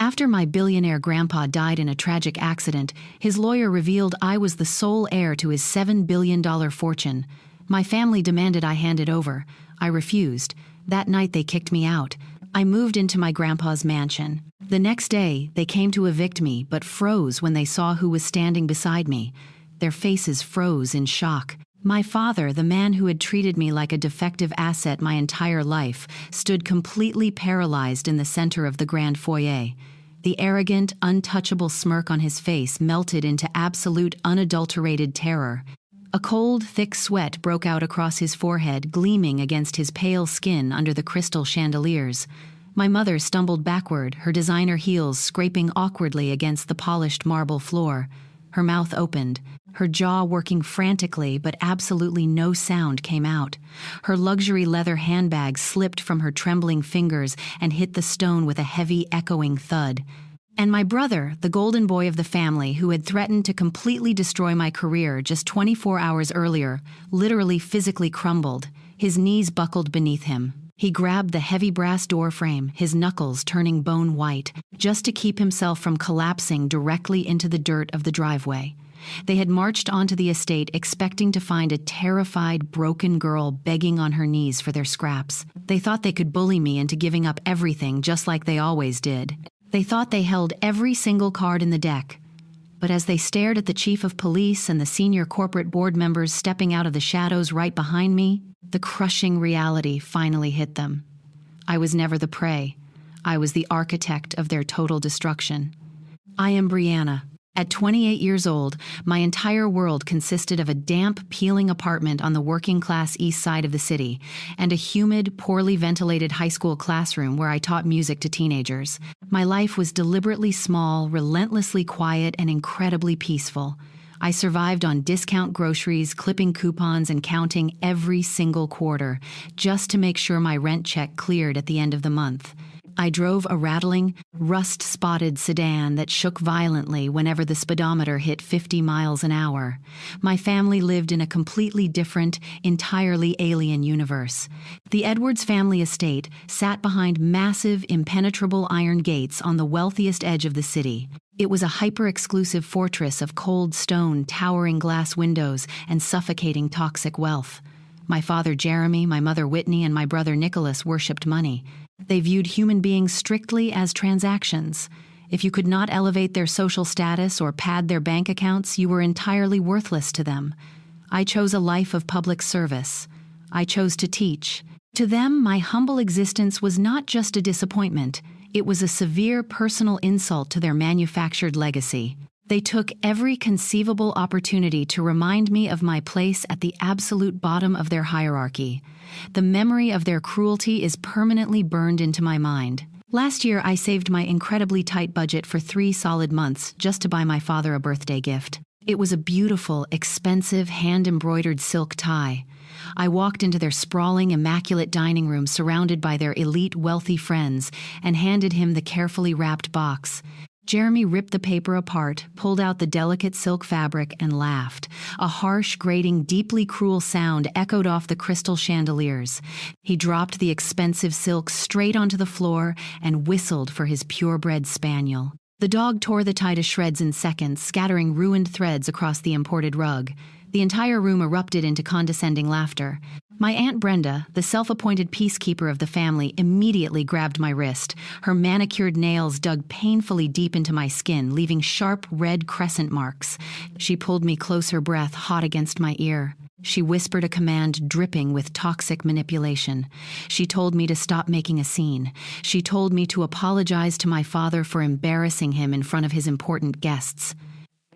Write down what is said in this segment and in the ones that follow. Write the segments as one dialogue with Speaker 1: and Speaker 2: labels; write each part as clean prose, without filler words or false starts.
Speaker 1: After my billionaire grandpa died in a tragic accident, his lawyer revealed I was the sole heir to his $7 billion fortune. My family demanded I hand it over. I refused. That night they kicked me out. I moved into my grandpa's mansion. The next day, they came to evict me, but froze when they saw who was standing beside me. Their faces froze in shock. My father, the man who had treated me like a defective asset my entire life, stood completely paralyzed in the center of the grand foyer. The arrogant, untouchable smirk on his face melted into absolute, unadulterated terror. A cold, thick sweat broke out across his forehead, gleaming against his pale skin under the crystal chandeliers. My mother stumbled backward, her designer heels scraping awkwardly against the polished marble floor. Her mouth opened, her jaw working frantically, but absolutely no sound came out. Her luxury leather handbag slipped from her trembling fingers and hit the stone with a heavy, echoing thud. And my brother, the golden boy of the family who had threatened to completely destroy my career just 24 hours earlier, literally physically crumbled. His knees buckled beneath him. He grabbed the heavy brass door frame, his knuckles turning bone white, just to keep himself from collapsing directly into the dirt of the driveway. They had marched onto the estate expecting to find a terrified, broken girl begging on her knees for their scraps. They thought they could bully me into giving up everything just like they always did. They thought they held every single card in the deck. But as they stared at the chief of police and the senior corporate board members stepping out of the shadows right behind me, the crushing reality finally hit them. I was never the prey. I was the architect of their total destruction. I am Brianna. At 28 years old, my entire world consisted of a damp, peeling apartment on the working-class east side of the city and a humid, poorly ventilated high school classroom where I taught music to teenagers. My life was deliberately small, relentlessly quiet, and incredibly peaceful. I survived on discount groceries, clipping coupons, and counting every single quarter, just to make sure my rent check cleared at the end of the month. I drove a rattling, rust-spotted sedan that shook violently whenever the speedometer hit 50 miles an hour. My family lived in a completely different, entirely alien universe. The Edwards family estate sat behind massive, impenetrable iron gates on the wealthiest edge of the city. It was a hyper-exclusive fortress of cold stone, towering glass windows, and suffocating toxic wealth. My father Jeremy, my mother Whitney, and my brother Nicholas worshipped money. They viewed human beings strictly as transactions. If you could not elevate their social status or pad their bank accounts, you were entirely worthless to them. I chose a life of public service. I chose to teach. To them, my humble existence was not just a disappointment. It was a severe personal insult to their manufactured legacy. They took every conceivable opportunity to remind me of my place at the absolute bottom of their hierarchy. The memory of their cruelty is permanently burned into my mind. Last year, I saved my incredibly tight budget for 3 solid months just to buy my father a birthday gift. It was a beautiful, expensive, hand-embroidered silk tie. I walked into their sprawling, immaculate dining room surrounded by their elite, wealthy friends and handed him the carefully wrapped box. Jeremy ripped the paper apart, pulled out the delicate silk fabric, and laughed. A harsh, grating, deeply cruel sound echoed off the crystal chandeliers. He dropped the expensive silk straight onto the floor and whistled for his purebred spaniel. The dog tore the tie to shreds in seconds, scattering ruined threads across the imported rug. The entire room erupted into condescending laughter. My Aunt Brenda, the self-appointed peacekeeper of the family, immediately grabbed my wrist. Her manicured nails dug painfully deep into my skin, leaving sharp red crescent marks. She pulled me close, her breath hot against my ear. She whispered a command dripping with toxic manipulation. She told me to stop making a scene. She told me to apologize to my father for embarrassing him in front of his important guests.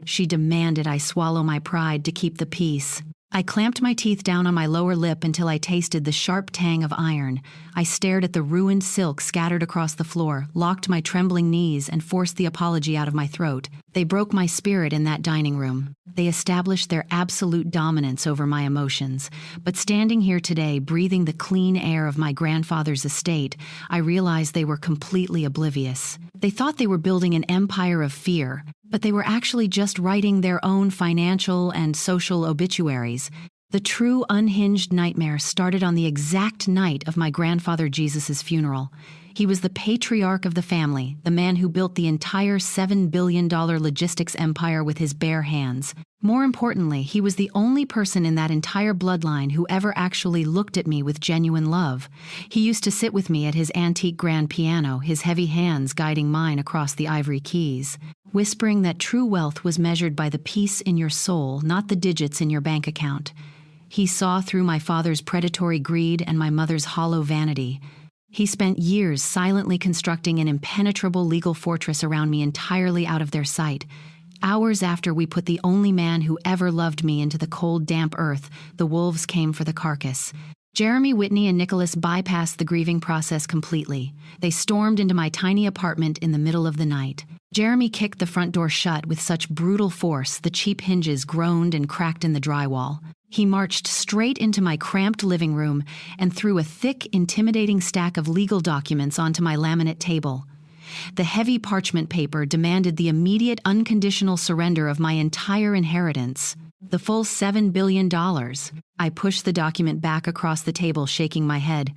Speaker 1: She demanded I swallow my pride to keep the peace. I clamped my teeth down on my lower lip until I tasted the sharp tang of iron. I stared at the ruined silk scattered across the floor, locked my trembling knees, and forced the apology out of my throat. They broke my spirit in that dining room. They established their absolute dominance over my emotions. But standing here today, breathing the clean air of my grandfather's estate, I realized they were completely oblivious. They thought they were building an empire of fear, but they were actually just writing their own financial and social obituaries. The true unhinged nightmare started on the exact night of my grandfather Jesus' funeral. He was the patriarch of the family, the man who built the entire $7 billion logistics empire with his bare hands. More importantly, he was the only person in that entire bloodline who ever actually looked at me with genuine love. He used to sit with me at his antique grand piano, his heavy hands guiding mine across the ivory keys, whispering that true wealth was measured by the peace in your soul, not the digits in your bank account. He saw through my father's predatory greed and my mother's hollow vanity. He spent years silently constructing an impenetrable legal fortress around me entirely out of their sight. Hours after we put the only man who ever loved me into the cold, damp earth, the wolves came for the carcass. Jeremy, Whitney, and Nicholas bypassed the grieving process completely. They stormed into my tiny apartment in the middle of the night. Jeremy kicked the front door shut with such brutal force the cheap hinges groaned and cracked in the drywall. He marched straight into my cramped living room and threw a thick, intimidating stack of legal documents onto my laminate table. The heavy parchment paper demanded the immediate, unconditional surrender of my entire inheritance, the full $7 billion. I pushed the document back across the table, shaking my head.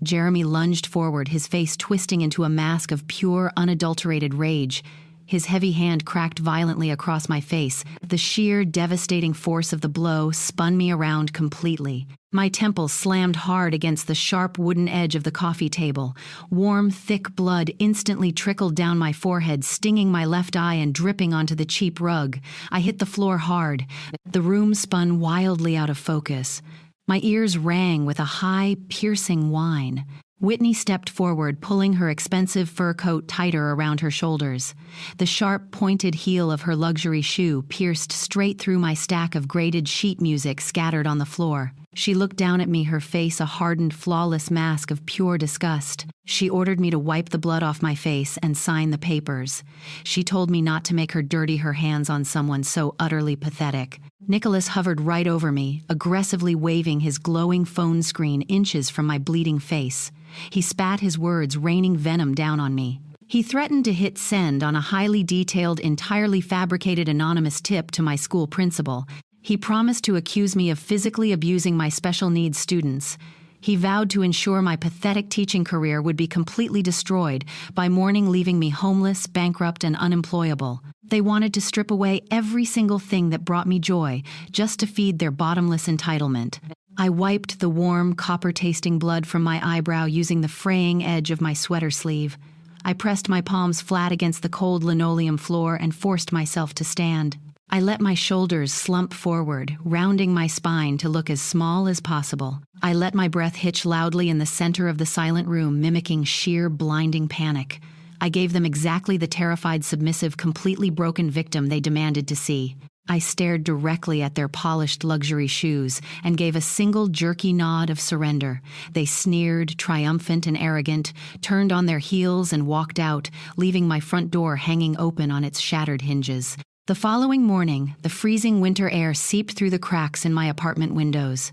Speaker 1: Jeremy lunged forward, his face twisting into a mask of pure, unadulterated rage. His heavy hand cracked violently across my face. The sheer, devastating force of the blow spun me around completely. My temple slammed hard against the sharp wooden edge of the coffee table. Warm, thick blood instantly trickled down my forehead, stinging my left eye and dripping onto the cheap rug. I hit the floor hard. The room spun wildly out of focus. My ears rang with a high, piercing whine. Whitney stepped forward, pulling her expensive fur coat tighter around her shoulders. The sharp, pointed heel of her luxury shoe pierced straight through my stack of graded sheet music scattered on the floor. She looked down at me, her face a hardened, flawless mask of pure disgust. She ordered me to wipe the blood off my face and sign the papers. She told me not to make her dirty her hands on someone so utterly pathetic. Nicholas hovered right over me, aggressively waving his glowing phone screen inches from my bleeding face. He spat his words, raining venom down on me. He threatened to hit send on a highly detailed, entirely fabricated anonymous tip to my school principal. He promised to accuse me of physically abusing my special needs students. He vowed to ensure my pathetic teaching career would be completely destroyed, by morning leaving me homeless, bankrupt, and unemployable. They wanted to strip away every single thing that brought me joy, just to feed their bottomless entitlement. I wiped the warm, copper-tasting blood from my eyebrow using the fraying edge of my sweater sleeve. I pressed my palms flat against the cold linoleum floor and forced myself to stand. I let my shoulders slump forward, rounding my spine to look as small as possible. I let my breath hitch loudly in the center of the silent room, mimicking sheer, blinding panic. I gave them exactly the terrified, submissive, completely broken victim they demanded to see. I stared directly at their polished luxury shoes and gave a single jerky nod of surrender. They sneered, triumphant and arrogant, turned on their heels and walked out, leaving my front door hanging open on its shattered hinges. The following morning, the freezing winter air seeped through the cracks in my apartment windows.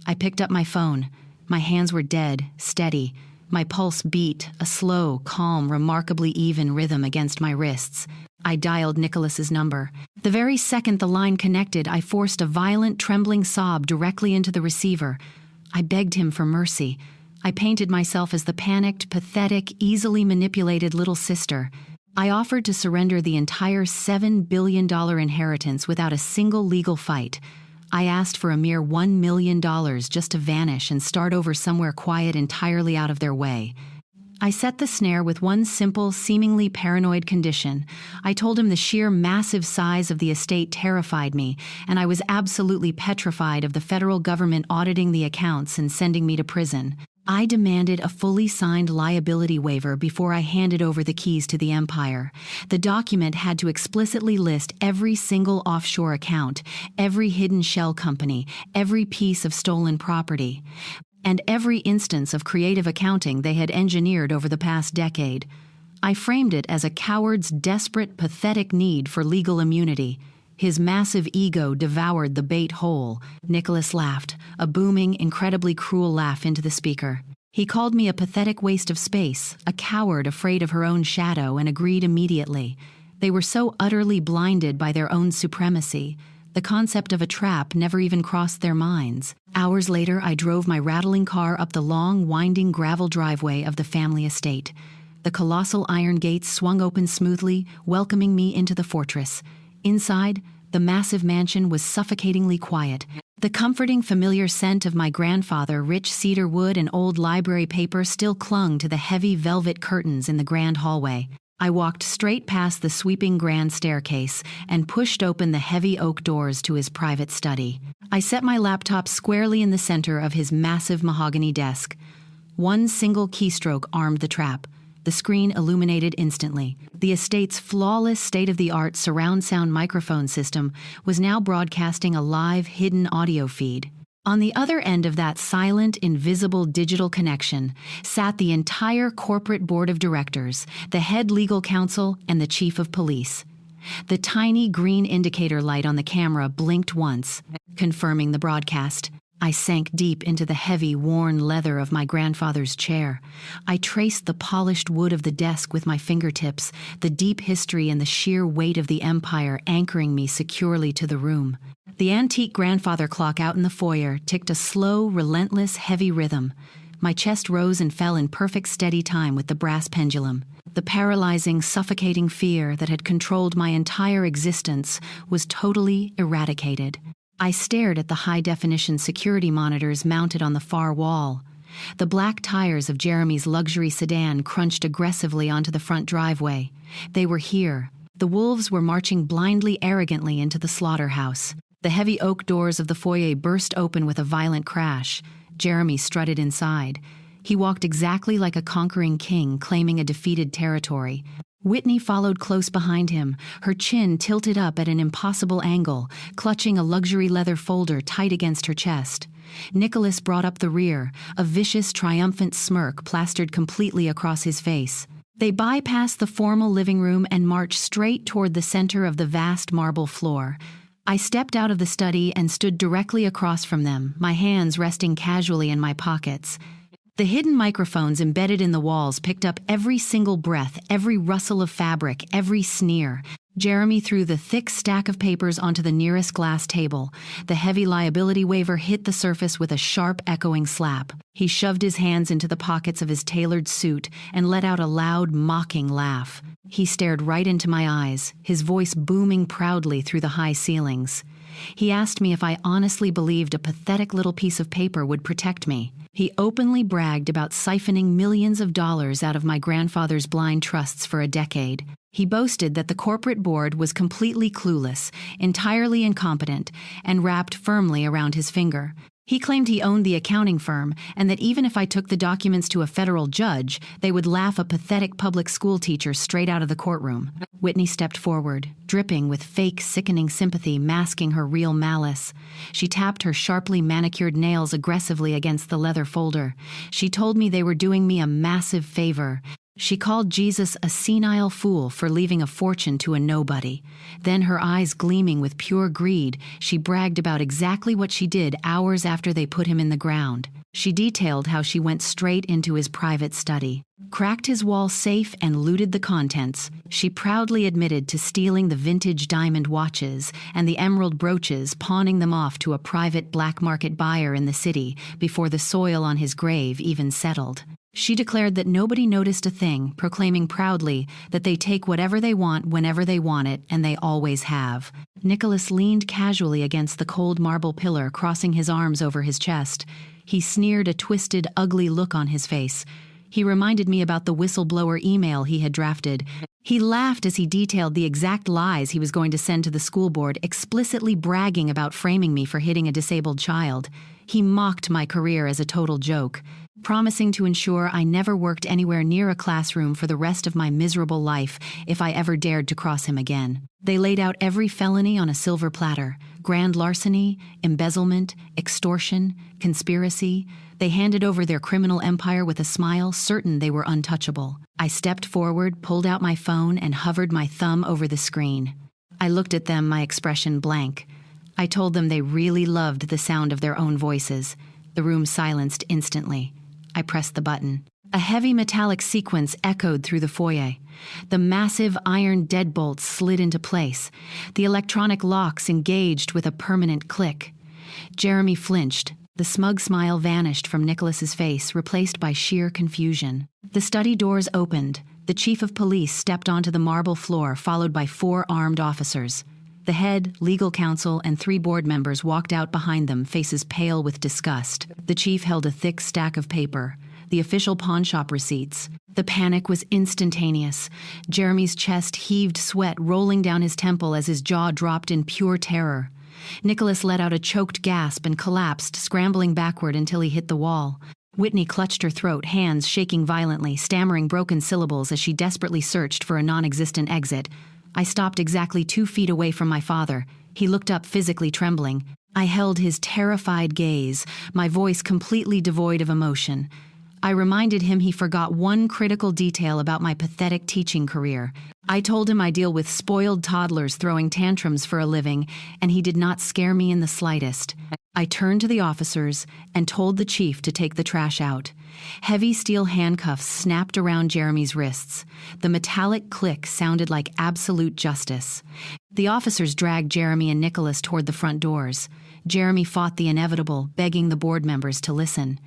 Speaker 1: I picked up my phone. My hands were dead, steady. My pulse beat, a slow, calm, remarkably even rhythm against my wrists. I dialed Nicholas's number. The very second the line connected, I forced a violent, trembling sob directly into the receiver. I begged him for mercy. I painted myself as the panicked, pathetic, easily manipulated little sister. I offered to surrender the entire $7 billion inheritance without a single legal fight. I asked for a mere $1 million just to vanish and start over somewhere quiet, entirely out of their way. I set the snare with one simple, seemingly paranoid condition. I told him the sheer massive size of the estate terrified me, and I was absolutely petrified of the federal government auditing the accounts and sending me to prison. I demanded a fully signed liability waiver before I handed over the keys to the empire. The document had to explicitly list every single offshore account, every hidden shell company, every piece of stolen property, and every instance of creative accounting they had engineered over the past decade. I framed it as a coward's desperate, pathetic need for legal immunity. His massive ego devoured the bait whole. Nicholas laughed, a booming, incredibly cruel laugh into the speaker. He called me a pathetic waste of space, a coward afraid of her own shadow, and agreed immediately. They were so utterly blinded by their own supremacy. The concept of a trap never even crossed their minds. Hours later, I drove my rattling car up the long, winding gravel driveway of the family estate. The colossal iron gates swung open smoothly, welcoming me into the fortress. Inside, the massive mansion was suffocatingly quiet. The comforting, familiar scent of my grandfather, rich cedar wood and old library paper still clung to the heavy velvet curtains in the grand hallway. I walked straight past the sweeping grand staircase and pushed open the heavy oak doors to his private study. I set my laptop squarely in the center of his massive mahogany desk. One single keystroke armed the trap. The screen illuminated instantly. The estate's flawless state-of-the-art surround sound microphone system was now broadcasting a live, hidden audio feed. On the other end of that silent, invisible digital connection sat the entire corporate board of directors, the head legal counsel, and the chief of police. The tiny green indicator light on the camera blinked once, confirming the broadcast. I sank deep into the heavy, worn leather of my grandfather's chair. I traced the polished wood of the desk with my fingertips, the deep history and the sheer weight of the empire anchoring me securely to the room. The antique grandfather clock out in the foyer ticked a slow, relentless, heavy rhythm. My chest rose and fell in perfect steady time with the brass pendulum. The paralyzing, suffocating fear that had controlled my entire existence was totally eradicated. I stared at the high-definition security monitors mounted on the far wall. The black tires of Jeremy's luxury sedan crunched aggressively onto the front driveway. They were here. The wolves were marching blindly, arrogantly into the slaughterhouse. The heavy oak doors of the foyer burst open with a violent crash. Jeremy strutted inside. He walked exactly like a conquering king, claiming a defeated territory. Whitney followed close behind him, her chin tilted up at an impossible angle, clutching a luxury leather folder tight against her chest. Nicholas brought up the rear, a vicious, triumphant smirk plastered completely across his face. They bypassed the formal living room and marched straight toward the center of the vast marble floor. I stepped out of the study and stood directly across from them, my hands resting casually in my pockets. The hidden microphones embedded in the walls picked up every single breath, every rustle of fabric, every sneer. Jeremy threw the thick stack of papers onto the nearest glass table. The heavy liability waiver hit the surface with a sharp, echoing slap. He shoved his hands into the pockets of his tailored suit and let out a loud, mocking laugh. He stared right into my eyes, his voice booming proudly through the high ceilings. He asked me if I honestly believed a pathetic little piece of paper would protect me. He openly bragged about siphoning millions of dollars out of my grandfather's blind trusts for a decade. He boasted that the corporate board was completely clueless, entirely incompetent, and wrapped firmly around his finger. He claimed he owned the accounting firm, and that even if I took the documents to a federal judge, they would laugh a pathetic public school teacher straight out of the courtroom. Whitney stepped forward, dripping with fake, sickening sympathy masking her real malice. She tapped her sharply manicured nails aggressively against the leather folder. She told me they were doing me a massive favor. She called Jesus a senile fool for leaving a fortune to a nobody. Then, her eyes gleaming with pure greed, she bragged about exactly what she did hours after they put him in the ground. She detailed how she went straight into his private study, cracked his wall safe, and looted the contents. She proudly admitted to stealing the vintage diamond watches and the emerald brooches, pawning them off to a private black market buyer in the city before the soil on his grave even settled. She declared that nobody noticed a thing, proclaiming proudly that they take whatever they want whenever they want it, and they always have. Nicholas leaned casually against the cold marble pillar, crossing his arms over his chest. He sneered, a twisted, ugly look on his face. He reminded me about the whistleblower email he had drafted. He laughed as he detailed the exact lies he was going to send to the school board, explicitly bragging about framing me for hitting a disabled child. He mocked my career as a total joke, promising to ensure I never worked anywhere near a classroom for the rest of my miserable life if I ever dared to cross him again. They laid out every felony on a silver platter: grand larceny, embezzlement, extortion, conspiracy. They handed over their criminal empire with a smile, certain they were untouchable. I stepped forward, pulled out my phone, and hovered my thumb over the screen. I looked at them, my expression blank. I told them they really loved the sound of their own voices. The room silenced instantly. I pressed the button. A heavy metallic sequence echoed through the foyer. The massive iron deadbolts slid into place. The electronic locks engaged with a permanent click. Jeremy flinched. The smug smile vanished from Nicholas's face, replaced by sheer confusion. The study doors opened. The chief of police stepped onto the marble floor, followed by 4 armed officers. The head, legal counsel, and 3 board members walked out behind them, faces pale with disgust. The chief held a thick stack of paper, the official pawnshop receipts. The panic was instantaneous. Jeremy's chest heaved, sweat rolling down his temple as his jaw dropped in pure terror. Nicholas let out a choked gasp and collapsed, scrambling backward until he hit the wall. Whitney clutched her throat, hands shaking violently, stammering broken syllables as she desperately searched for a non-existent exit. I stopped exactly 2 feet away from my father. He looked up, physically trembling. I held his terrified gaze, my voice completely devoid of emotion. I reminded him he forgot one critical detail about my pathetic teaching career. I told him I deal with spoiled toddlers throwing tantrums for a living, and he did not scare me in the slightest. I turned to the officers and told the chief to take the trash out. Heavy steel handcuffs snapped around Jeremy's wrists. The metallic click sounded like absolute justice. The officers dragged Jeremy and Nicholas toward the front doors. Jeremy fought the inevitable, begging the board members to listen.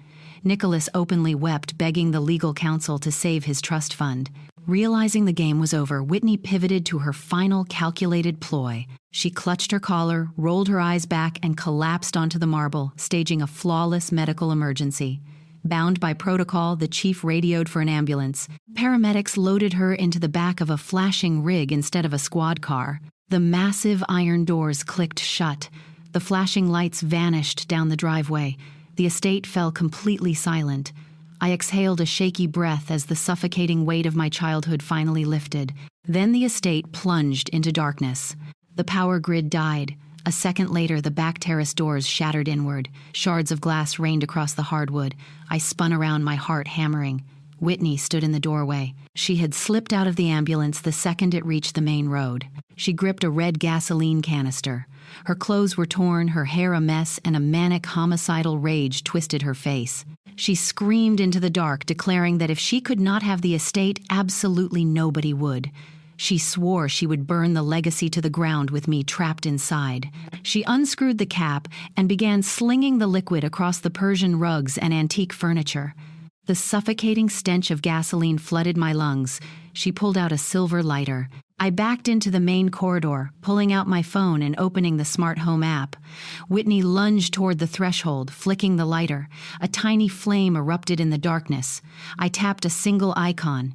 Speaker 1: Nicholas openly wept, begging the legal counsel to save his trust fund. Realizing the game was over, Whitney pivoted to her final calculated ploy. She clutched her collar, rolled her eyes back, and collapsed onto the marble, staging a flawless medical emergency. Bound by protocol, the chief radioed for an ambulance. Paramedics loaded her into the back of a flashing rig instead of a squad car. The massive iron doors clicked shut. The flashing lights vanished down the driveway. The estate fell completely silent. I exhaled a shaky breath as the suffocating weight of my childhood finally lifted. Then the estate plunged into darkness. The power grid died. A second later, the back terrace doors shattered inward. Shards of glass rained across the hardwood. I spun around, my heart hammering. Whitney stood in the doorway. She had slipped out of the ambulance the second it reached the main road. She gripped a red gasoline canister. Her clothes were torn, her hair a mess, and a manic homicidal rage twisted her face. She screamed into the dark, declaring that if she could not have the estate, absolutely nobody would. She swore she would burn the legacy to the ground with me trapped inside. She unscrewed the cap and began slinging the liquid across the Persian rugs and antique furniture. The suffocating stench of gasoline flooded my lungs. She pulled out a silver lighter. I backed into the main corridor, pulling out my phone and opening the smart home app. Whitney lunged toward the threshold, flicking the lighter. A tiny flame erupted in the darkness. I tapped a single icon.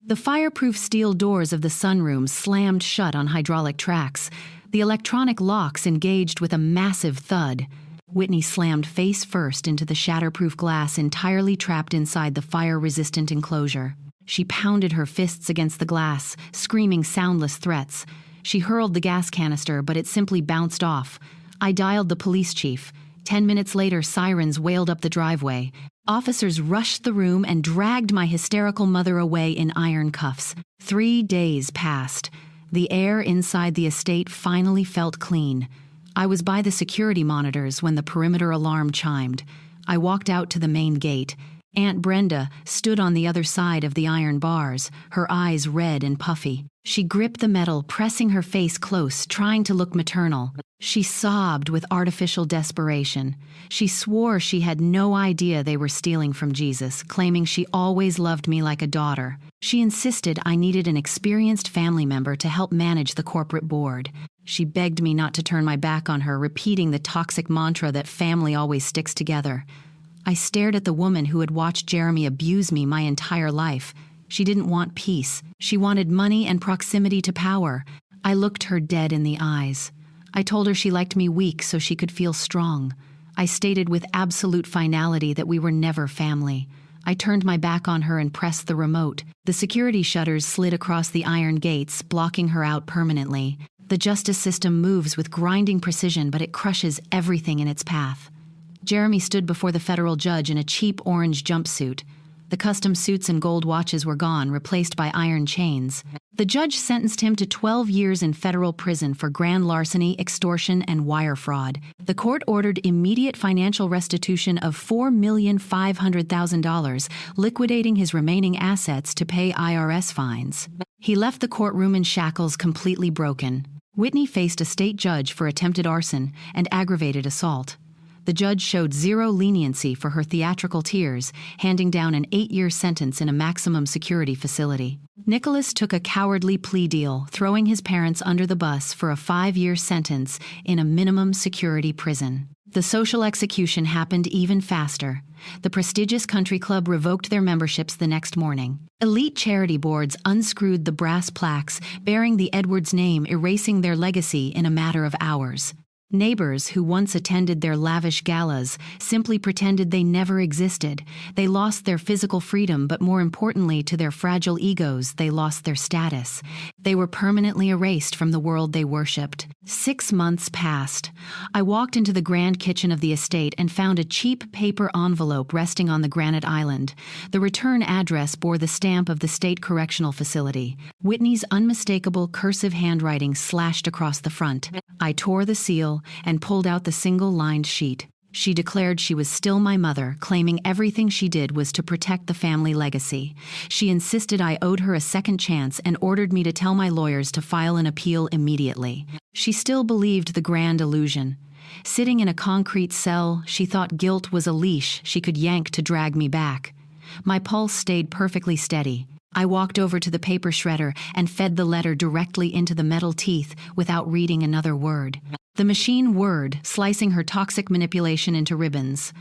Speaker 1: The fireproof steel doors of the sunroom slammed shut on hydraulic tracks. The electronic locks engaged with a massive thud. Whitney slammed face first into the shatterproof glass entirely trapped inside the fire-resistant enclosure. She pounded her fists against the glass, screaming soundless threats. She hurled the gas canister, but it simply bounced off. I dialed the police chief. 10 minutes later, sirens wailed up the driveway. Officers rushed the room and dragged my hysterical mother away in iron cuffs. 3 days passed. The air inside the estate finally felt clean. I was by the security monitors when the perimeter alarm chimed. I walked out to the main gate. Aunt Brenda stood on the other side of the iron bars, her eyes red and puffy. She gripped the metal, pressing her face close, trying to look maternal. She sobbed with artificial desperation. She swore she had no idea they were stealing from Jesus, claiming she always loved me like a daughter. She insisted I needed an experienced family member to help manage the corporate board. She begged me not to turn my back on her, repeating the toxic mantra that family always sticks together. I stared at the woman who had watched Jeremy abuse me my entire life. She didn't want peace. She wanted money and proximity to power. I looked her dead in the eyes. I told her she liked me weak so she could feel strong. I stated with absolute finality that we were never family. I turned my back on her and pressed the remote. The security shutters slid across the iron gates, blocking her out permanently. The justice system moves with grinding precision, but it crushes everything in its path. Jeremy stood before the federal judge in a cheap orange jumpsuit. The custom suits and gold watches were gone, replaced by iron chains. The judge sentenced him to 12 years in federal prison for grand larceny, extortion, and wire fraud. The court ordered immediate financial restitution of $4,500,000, liquidating his remaining assets to pay IRS fines. He left the courtroom in shackles, completely broken. Whitney faced a state judge for attempted arson and aggravated assault. The judge showed zero leniency for her theatrical tears, handing down an 8-year sentence in a maximum security facility. Nicholas took a cowardly plea deal, throwing his parents under the bus for a 5-year sentence in a minimum security prison. The social execution happened even faster. The prestigious country club revoked their memberships the next morning. Elite charity boards unscrewed the brass plaques bearing the Edwards name, erasing their legacy in a matter of hours. Neighbors who once attended their lavish galas simply pretended they never existed. They lost their physical freedom, but more importantly, to their fragile egos, they lost their status. They were permanently erased from the world they worshipped. 6 months passed. I walked into the grand kitchen of the estate and found a cheap paper envelope resting on the granite island. The return address bore the stamp of the state correctional facility. Whitney's unmistakable cursive handwriting slashed across the front. I tore the seal and pulled out the single-lined sheet. She declared she was still my mother, claiming everything she did was to protect the family legacy. She insisted I owed her a second chance and ordered me to tell my lawyers to file an appeal immediately. She still believed the grand illusion. Sitting in a concrete cell, she thought guilt was a leash she could yank to drag me back. My pulse stayed perfectly steady. I walked over to the paper shredder and fed the letter directly into the metal teeth without reading another word. The machine whirred, slicing her toxic manipulation into ribbons.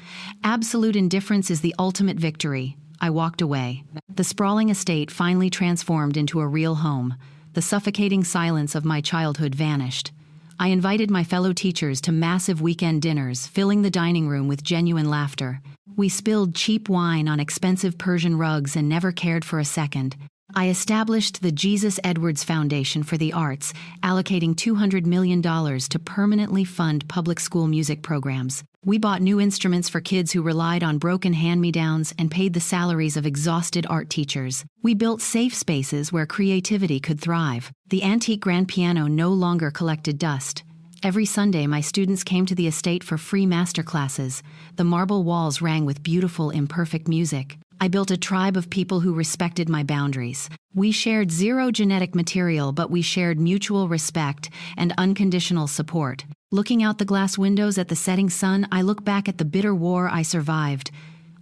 Speaker 1: Absolute indifference is the ultimate victory. I walked away. The sprawling estate finally transformed into a real home. The suffocating silence of my childhood vanished. I invited my fellow teachers to massive weekend dinners, filling the dining room with genuine laughter. We spilled cheap wine on expensive Persian rugs and never cared for a second. I established the Jesus Edwards Foundation for the Arts, allocating $200 million to permanently fund public school music programs. We bought new instruments for kids who relied on broken hand-me-downs and paid the salaries of exhausted art teachers. We built safe spaces where creativity could thrive. The antique grand piano no longer collected dust. Every Sunday, my students came to the estate for free master classes. The marble walls rang with beautiful, imperfect music. I built a tribe of people who respected my boundaries. We shared zero genetic material, but we shared mutual respect and unconditional support. Looking out the glass windows at the setting sun, I look back at the bitter war I survived.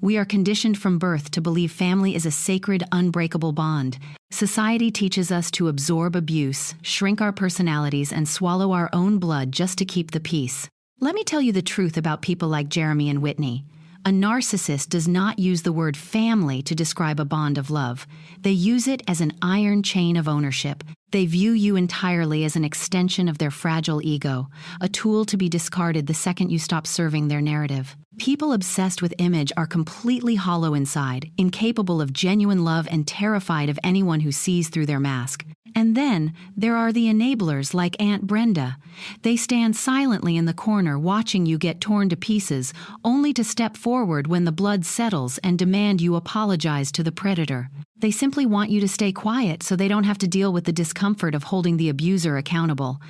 Speaker 1: We are conditioned from birth to believe family is a sacred, unbreakable bond. Society teaches us to absorb abuse, shrink our personalities, and swallow our own blood just to keep the peace. Let me tell you the truth about people like Jeremy and Whitney. A narcissist does not use the word family to describe a bond of love. They use it as an iron chain of ownership. They view you entirely as an extension of their fragile ego, a tool to be discarded the second you stop serving their narrative. People obsessed with image are completely hollow inside, incapable of genuine love and terrified of anyone who sees through their mask. And then there are the enablers like Aunt Brenda. They stand silently in the corner watching you get torn to pieces, only to step forward when the blood settles and demand you apologize to the predator. They simply want you to stay quiet so they don't have to deal with the discomfort of holding the abuser accountable.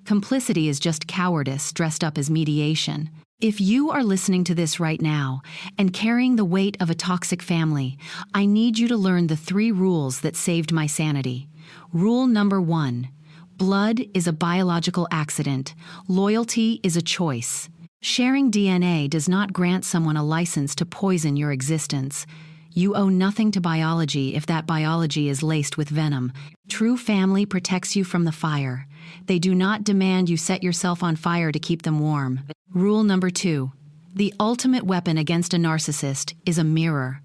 Speaker 1: Complicity is just cowardice dressed up as mediation. If you are listening to this right now and carrying the weight of a toxic family, I need you to learn the 3 rules that saved my sanity. Rule number 1, blood is a biological accident. Loyalty is a choice. Sharing DNA does not grant someone a license to poison your existence. You owe nothing to biology if that biology is laced with venom. True family protects you from the fire. They do not demand you set yourself on fire to keep them warm. Rule number 2, the ultimate weapon against a narcissist is a mirror.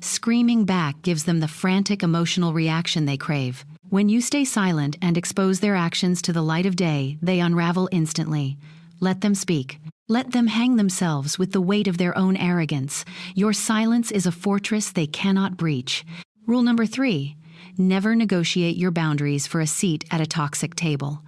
Speaker 1: Screaming back gives them the frantic emotional reaction they crave. When you stay silent and expose their actions to the light of day, they unravel instantly. Let them speak. Let them hang themselves with the weight of their own arrogance. Your silence is a fortress they cannot breach. Rule number 3, never negotiate your boundaries for a seat at a toxic table.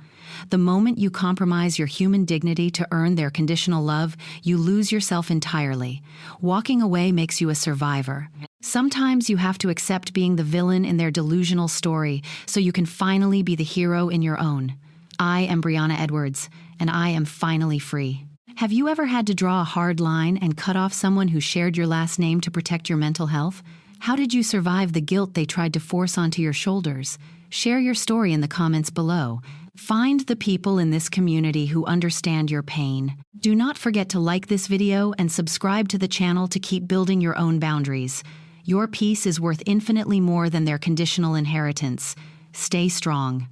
Speaker 1: The moment you compromise your human dignity to earn their conditional love, you lose yourself entirely. Walking away makes you a survivor. Sometimes you have to accept being the villain in their delusional story so you can finally be the hero in your own. I am Brianna Edwards, and I am finally free. Have you ever had to draw a hard line and cut off someone who shared your last name to protect your mental health? How did you survive the guilt they tried to force onto your shoulders? Share your story in the comments below. Find the people in this community who understand your pain. Do not forget to like this video and subscribe to the channel to keep building your own boundaries. Your peace is worth infinitely more than their conditional inheritance. Stay strong.